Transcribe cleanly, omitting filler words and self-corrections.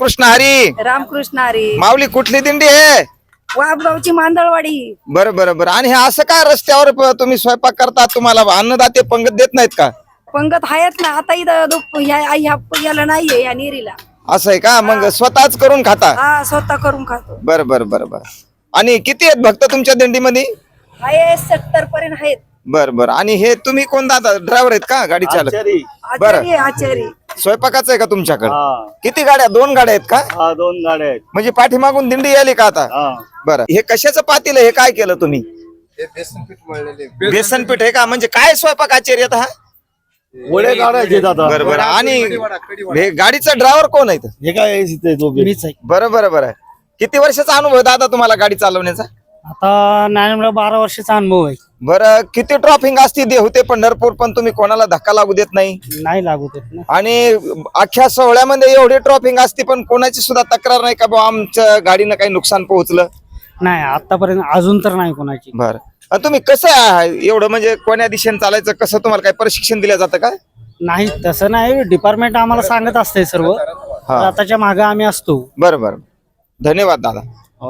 रामकृष्ण हरी. रामकृष्ण हरी. माऊली कुठली दिंडी आहे? वाबगावची मांदळवाडी. बरं बरं बरं. आणि हे असं काय रस्त्यावर तुम्ही स्वयंपाक करता? तुम्हाला अन्नदाते पंगत देत नाहीत का? पंगत आहेत ना आता इथं याला नाहीये या निरीला. असं आहे का? मग स्वतःच करून खाता? हा स्वतः करून खातो. बरं बरं बरं बरं. आणि किती आहेत भक्त तुमच्या दिंडीमध्ये? आहे 70 पर्यंत आहेत. बरं बरं. आणि हे तुम्ही कोण दादा ड्रायव्हर आहेत का? गाडी चालक? आचारी आचारी. स्वयंपाकाचं आहे का तुमच्याकडे? हा किती गाड्या? 2 गाड्या आहेत का? हा 2 गाड्या आहेत. म्हणजे पाठीमागून दिंडी आली का आता? हा बरं. हे कशाचं पातील आहे? हे काय केलं तुम्ही? बेसन पीठ आहे का? म्हणजे काय स्वयंपाक आचार्य हा? वडे काढायचे दादा. बरं बरं. आणि हे गाडीचा ड्रायव्हर कोण आहे? हे काय मीच आहे. बरं बरं बरं. किती वर्षाचा अनुभव आहे दादा तुम्हाला गाडी चालवण्याचा? आता नाही 12 वर्षाचा अनुभव आहे. बरं. किती ट्रॉफिंग असती देहू पंढरपूर, पण तुम्ही कोणाला धक्का लागू देत नाही? नाही लागू देत ना. आणि अख्ख्या सोहळ्यामध्ये एवढी ट्रॉफिंग असते पण कोणाची सुद्धा तक्रार नाही का बा आमच्या गाडीनं काही नुकसान पोहोचलं? नाही आतापर्यंत अजून तर नाही कोणाची. बरं. आणि तुम्ही कसं आहे एवढं म्हणजे कोण्या दिशेने चालायचं, कसं तुम्हाला काही प्रशिक्षण दिलं जातं का? नाही तसं नाही, डिपार्टमेंट आम्हाला सांगत असते सर्व. हा. आताच्या मागे आम्ही असतो. बरं बरं. धन्यवाद दादा.